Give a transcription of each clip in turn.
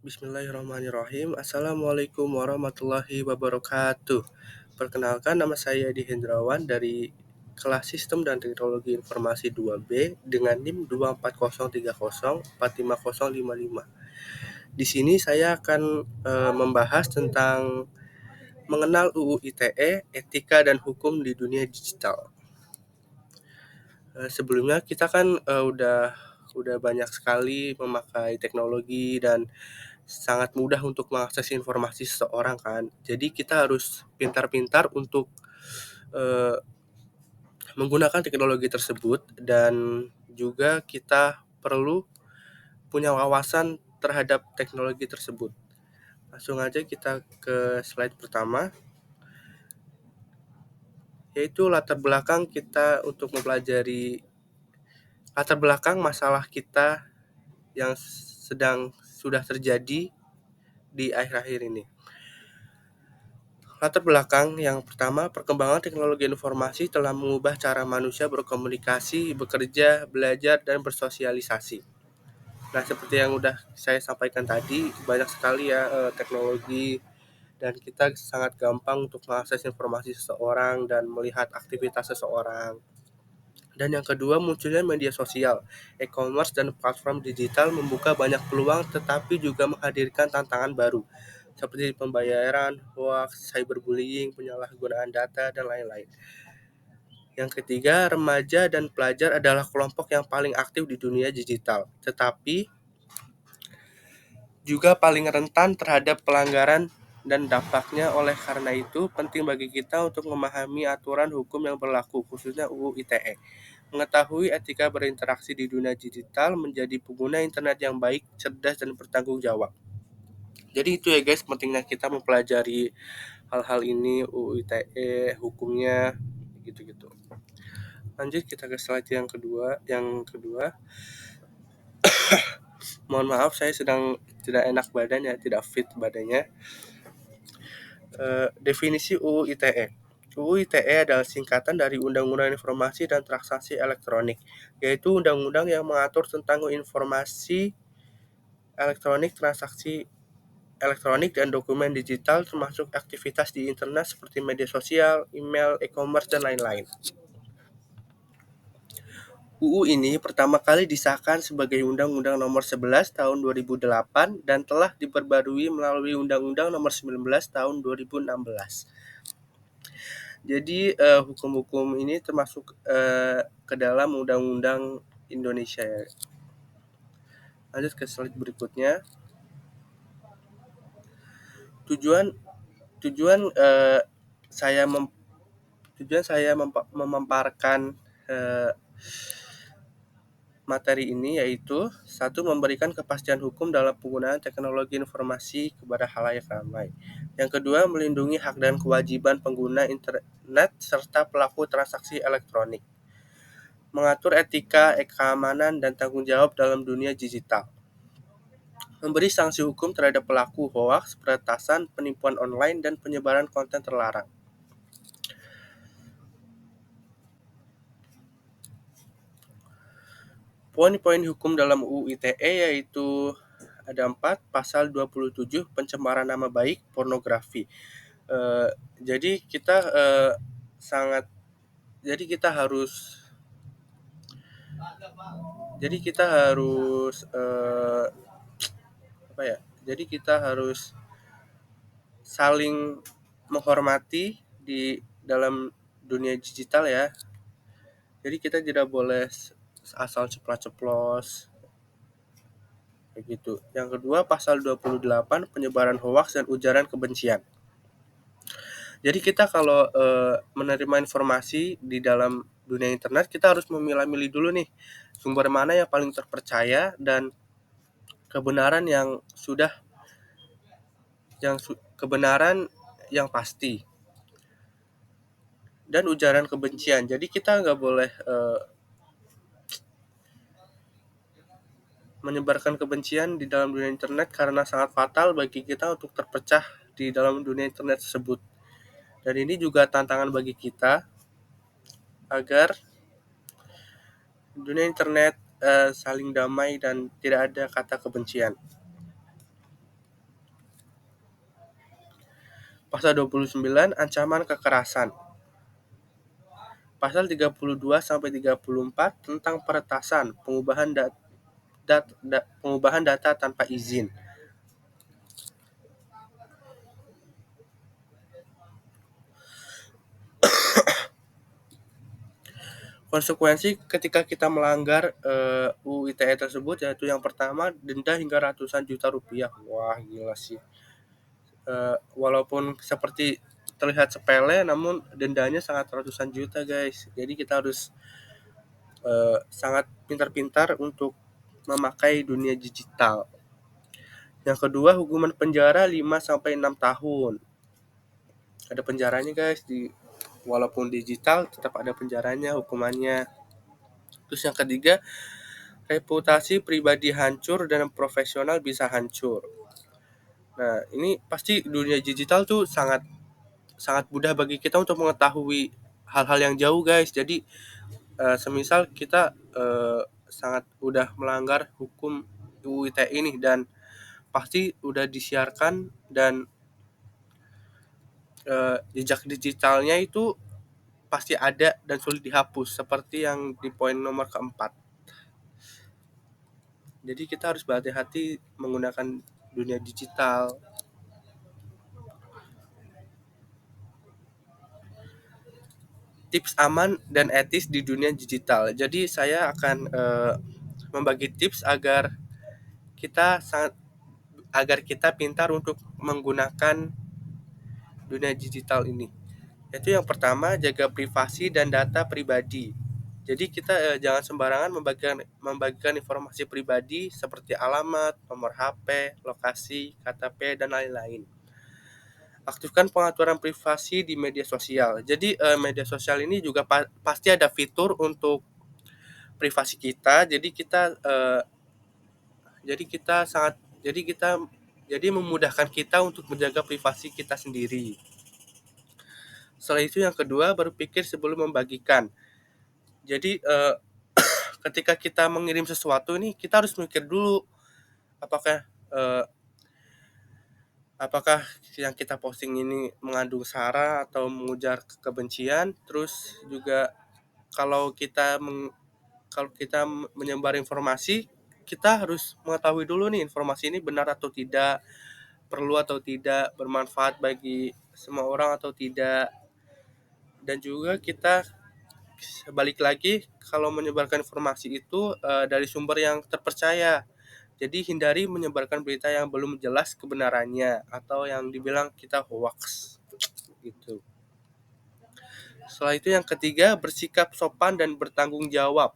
Bismillahirrahmanirrahim. Assalamualaikum warahmatullahi wabarakatuh. Perkenalkan, nama saya Edi Hendrawan dari kelas Sistem dan Teknologi Informasi 2B dengan NIM 24030455055. Di sini saya akan membahas tentang mengenal UU ITE, etika dan hukum di dunia digital. Sebelumnya kita kan udah banyak sekali memakai teknologi dan sangat mudah untuk mengakses informasi seseorang kan. Jadi kita harus pintar-pintar untuk eh, menggunakan teknologi tersebut, dan juga kita perlu punya wawasan terhadap teknologi tersebut. Langsung aja kita ke slide pertama, yaitu latar belakang kita untuk mempelajari latar belakang masalah kita yang sudah terjadi di akhir-akhir ini. Latar belakang yang pertama, perkembangan teknologi informasi telah mengubah cara manusia berkomunikasi, bekerja, belajar, dan bersosialisasi. Nah, seperti yang udah saya sampaikan tadi, banyak sekali ya teknologi, dan kita sangat gampang untuk mengakses informasi seseorang dan melihat aktivitas seseorang. Dan yang kedua, munculnya media sosial, e-commerce, dan platform digital membuka banyak peluang tetapi juga menghadirkan tantangan baru, seperti pembayaran, hoax, cyberbullying, penyalahgunaan data, dan lain-lain. Yang ketiga, remaja dan pelajar adalah kelompok yang paling aktif di dunia digital, tetapi juga paling rentan terhadap pelanggaran dan dampaknya. Oleh karena itu, penting bagi kita untuk memahami aturan hukum yang berlaku, khususnya UU ITE. Mengetahui etika berinteraksi di dunia digital, menjadi pengguna internet yang baik, cerdas, dan bertanggung jawab. Jadi itu ya guys, pentingnya kita mempelajari hal-hal ini, UU ITE, hukumnya, gitu-gitu. Lanjut kita ke slide yang kedua. Mohon maaf, saya sedang tidak enak badan ya, tidak fit badannya. Definisi UU ITE. UU ITE adalah singkatan dari Undang-Undang Informasi dan Transaksi Elektronik, yaitu undang-undang yang mengatur tentang informasi elektronik, transaksi elektronik, dan dokumen digital, termasuk aktivitas di internet seperti media sosial, email, e-commerce, dan lain-lain. UU ini pertama kali disahkan sebagai Undang-Undang Nomor 11 Tahun 2008 dan telah diperbarui melalui Undang-Undang Nomor 19 Tahun 2016. Jadi hukum-hukum ini termasuk ke dalam Undang-Undang Indonesia. Lanjut ke slide berikutnya. Tujuan saya memamparkan materi ini yaitu: satu, memberikan kepastian hukum dalam penggunaan teknologi informasi kepada khalayak ramai. Yang kedua, melindungi hak dan kewajiban pengguna internet serta pelaku transaksi elektronik. Mengatur etika, keamanan, dan tanggung jawab dalam dunia digital. Memberi sanksi hukum terhadap pelaku hoaks, peretasan, penipuan online, dan penyebaran konten terlarang. Poin-poin hukum dalam UU ITE yaitu ada 4, pasal 27, pencemaran nama baik, pornografi. Jadi kita sangat jadi kita harus jadi kita harus apa ya? Jadi kita harus saling menghormati di dalam dunia digital ya. Jadi kita tidak boleh asal ceplas-ceplos kayak gitu. Yang kedua, pasal 28, penyebaran hoaks dan ujaran kebencian. Jadi kita kalau menerima informasi di dalam dunia internet, kita harus memilah-milih dulu nih sumber mana yang paling terpercaya dan kebenaran kebenaran yang pasti, dan ujaran kebencian. Jadi kita nggak boleh menyebarkan kebencian di dalam dunia internet karena sangat fatal bagi kita untuk terpecah di dalam dunia internet tersebut. Dan ini juga tantangan bagi kita agar dunia internet saling damai dan tidak ada kata kebencian. Pasal 29 ancaman kekerasan. Pasal 32 sampai 34 tentang peretasan, pengubahan data tanpa izin. Konsekuensi ketika kita melanggar UU ITE tersebut yaitu yang pertama denda hingga ratusan juta rupiah. Wah, gila sih. Walaupun seperti terlihat sepele namun dendanya sangat ratusan juta, guys. Jadi kita harus sangat pintar-pintar untuk memakai dunia digital. Yang kedua, hukuman penjara 5 sampai 6 tahun. Ada penjaranya, guys. Walaupun digital tetap ada penjaranya, hukumannya. Terus yang ketiga, reputasi pribadi hancur dan profesional bisa hancur. Nah, ini pasti dunia digital tuh sangat sangat mudah bagi kita untuk mengetahui hal-hal yang jauh, guys. Jadi semisal kita sangat udah melanggar hukum UU ITE ini dan pasti udah disiarkan dan jejak digitalnya itu pasti ada dan sulit dihapus seperti yang di poin nomor keempat. Jadi kita harus berhati-hati menggunakan dunia digital. Tips aman dan etis di dunia digital. Jadi saya akan membagi tips agar kita pintar untuk menggunakan dunia digital ini. Yaitu yang pertama, jaga privasi dan data pribadi. Jadi kita jangan sembarangan membagikan informasi pribadi seperti alamat, nomor HP, lokasi, KTP, dan lain-lain. Aktifkan pengaturan privasi di media sosial. Jadi media sosial ini juga pasti ada fitur untuk privasi kita. Jadi kita jadi memudahkan kita untuk menjaga privasi kita sendiri. Setelah itu yang kedua, berpikir sebelum membagikan. Jadi ketika kita mengirim sesuatu ini kita harus mikir dulu apakah eh, apakah yang kita posting ini mengandung sara atau mengujar kebencian. Terus juga kalau kita kalau kita menyebar informasi, kita harus mengetahui dulu nih informasi ini benar atau tidak, perlu atau tidak, bermanfaat bagi semua orang atau tidak. Dan juga kita balik lagi kalau menyebarkan informasi itu dari sumber yang terpercaya. Jadi hindari menyebarkan berita yang belum jelas kebenarannya atau yang dibilang kita hoax gitu. Setelah itu yang ketiga, bersikap sopan dan bertanggung jawab.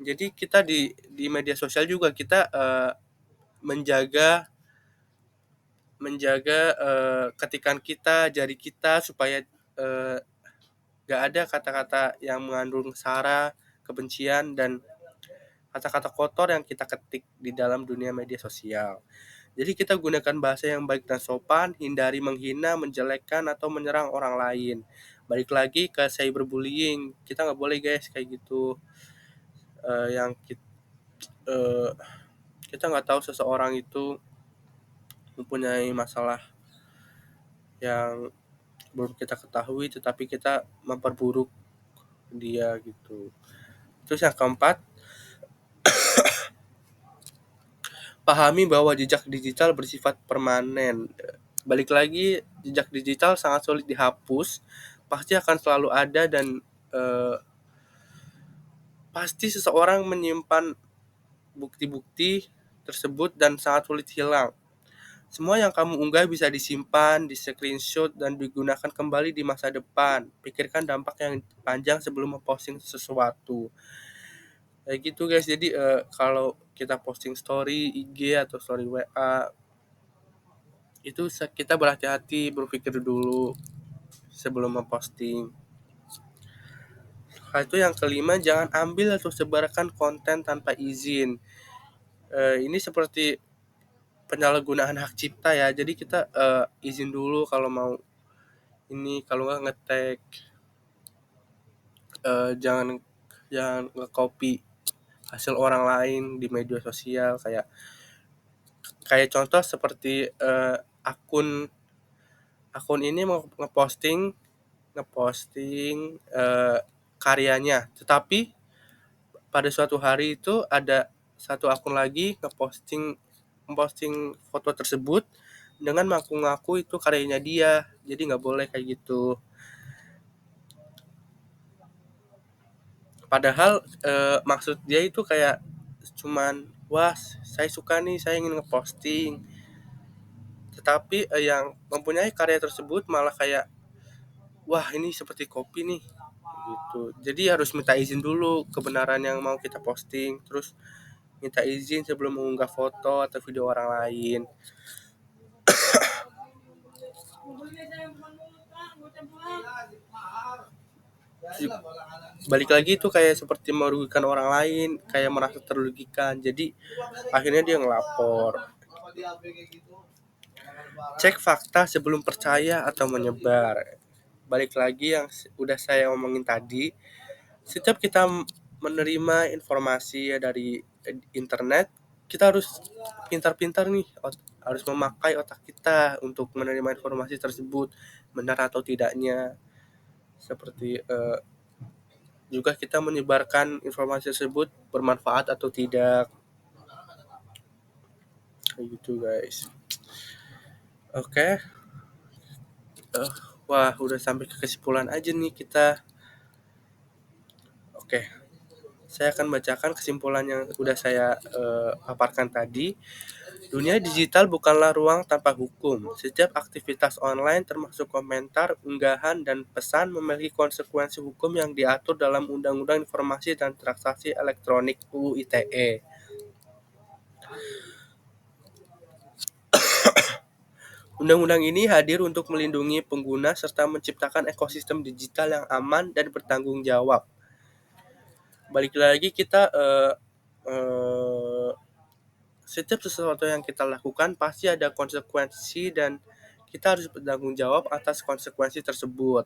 Jadi kita di media sosial juga kita menjaga menjaga ketikan kita, jari kita supaya eh, gak ada kata-kata yang mengandung sara, kebencian dan kata-kata kotor yang kita ketik di dalam dunia media sosial. Jadi kita gunakan bahasa yang baik dan sopan, hindari menghina, menjelekkan atau menyerang orang lain. Balik lagi ke cyberbullying, kita nggak boleh, guys, kayak gitu. Yang eh, kita nggak tahu seseorang itu mempunyai masalah yang belum kita ketahui, tetapi kita memperburuk dia gitu. Terus yang keempat, pahami bahwa jejak digital bersifat permanen. Balik lagi, jejak digital sangat sulit dihapus, pasti akan selalu ada dan eh, pasti seseorang menyimpan bukti-bukti tersebut dan sangat sulit hilang. Semua yang kamu unggah bisa disimpan, di-screenshot, dan digunakan kembali di masa depan. Pikirkan dampak yang panjang sebelum memposting sesuatu. Kayak gitu, guys. Jadi kalau kita posting story IG atau story WA, itu kita berhati-hati, berpikir dulu sebelum memposting. Hal itu yang kelima, jangan ambil atau sebarkan konten tanpa izin. Ini seperti penyalahgunaan hak cipta ya. Jadi kita izin dulu kalau mau ini, kalau nggak ngetek, jangan jangan nge-copy hasil orang lain di media sosial, kayak contoh seperti akun akun ini mau ngeposting karyanya, tetapi pada suatu hari itu ada satu akun lagi ngeposting foto tersebut dengan ngaku-ngaku itu karyanya dia. Jadi nggak boleh kayak gitu. Padahal maksud dia itu kayak cuman, wah saya suka nih, saya ingin ngeposting. Tetapi yang mempunyai karya tersebut malah kayak, wah ini seperti kopi nih gitu. Jadi harus minta izin dulu kebenaran yang mau kita posting, terus minta izin sebelum mengunggah foto atau video orang lain. Balik lagi itu kayak seperti merugikan orang lain, kayak merasa terugikan. Jadi akhirnya dia ngelapor. Cek fakta sebelum percaya atau menyebar. Balik lagi yang udah saya omongin tadi, setiap kita menerima informasi dari internet, kita harus pintar-pintar nih, harus memakai otak kita untuk menerima informasi tersebut, benar atau tidaknya. Seperti juga kita menyebarkan informasi tersebut bermanfaat atau tidak, kayak gitu guys. Oke. Wah, udah sampai ke kesimpulan aja nih kita. Oke, saya akan bacakan kesimpulan yang udah saya paparkan tadi. Dunia digital bukanlah ruang tanpa hukum. Setiap aktivitas online termasuk komentar, unggahan, dan pesan memiliki konsekuensi hukum yang diatur dalam Undang-Undang Informasi dan Transaksi Elektronik (UU ITE). Undang-undang ini hadir untuk melindungi pengguna serta menciptakan ekosistem digital yang aman dan bertanggung jawab. Balik lagi kita setiap sesuatu yang kita lakukan pasti ada konsekuensi dan kita harus bertanggung jawab atas konsekuensi tersebut.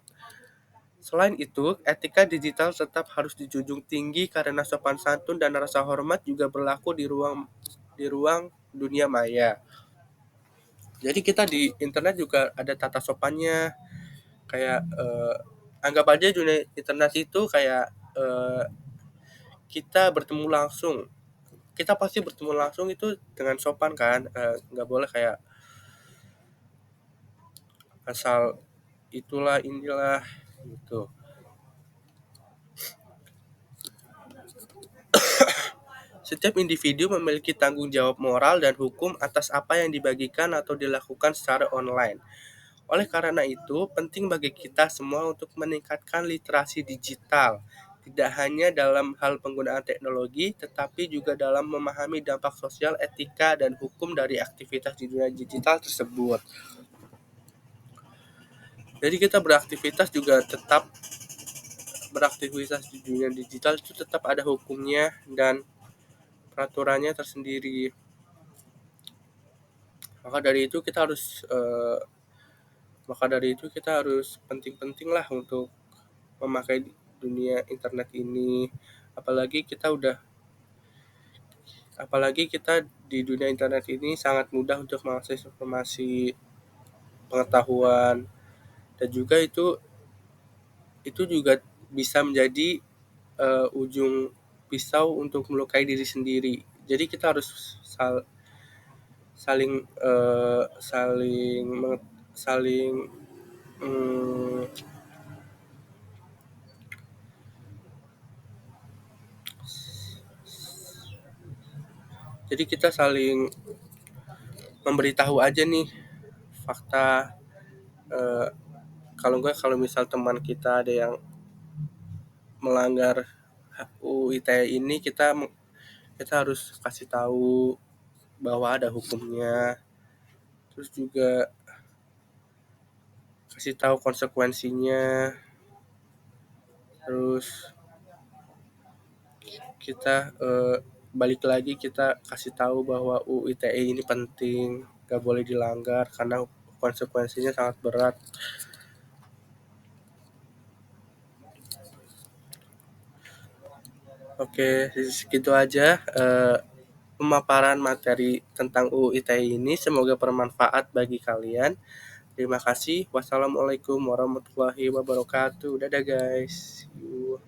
Selain itu, etika digital tetap harus dijunjung tinggi karena sopan santun dan rasa hormat juga berlaku di ruang dunia maya. Jadi kita di internet juga ada tata sopannya, kayak anggap aja dunia internet itu kayak kita bertemu langsung. Kita pasti bertemu langsung itu dengan sopan kan, nggak boleh kayak asal itulah inilah gitu. Setiap individu memiliki tanggung jawab moral dan hukum atas apa yang dibagikan atau dilakukan secara online. Oleh karena itu, penting bagi kita semua untuk meningkatkan literasi digital, tidak hanya dalam hal penggunaan teknologi, tetapi juga dalam memahami dampak sosial, etika, dan hukum dari aktivitas di dunia digital tersebut. Jadi kita beraktivitas di dunia digital itu tetap ada hukumnya dan peraturannya tersendiri. Maka dari itu kita harus penting-penting lah untuk memakai dunia internet ini. Apalagi kita udah apalagi kita di dunia internet ini sangat mudah untuk mengakses informasi, pengetahuan, dan juga itu juga bisa menjadi ujung pisau untuk melukai diri sendiri. Jadi kita harus saling saling mm, jadi kita saling memberitahu aja nih fakta. eh, kalau misal teman kita ada yang melanggar UU ITE ini, kita harus kasih tahu bahwa ada hukumnya, terus juga kasih tahu konsekuensinya, terus kita balik lagi kita kasih tahu bahwa UU ITE ini penting, gak boleh dilanggar karena konsekuensinya sangat berat. Oke, segitu aja pemaparan materi tentang UU ITE ini. Semoga bermanfaat bagi kalian. Terima kasih. Wassalamualaikum warahmatullahi wabarakatuh. Dadah guys. See you.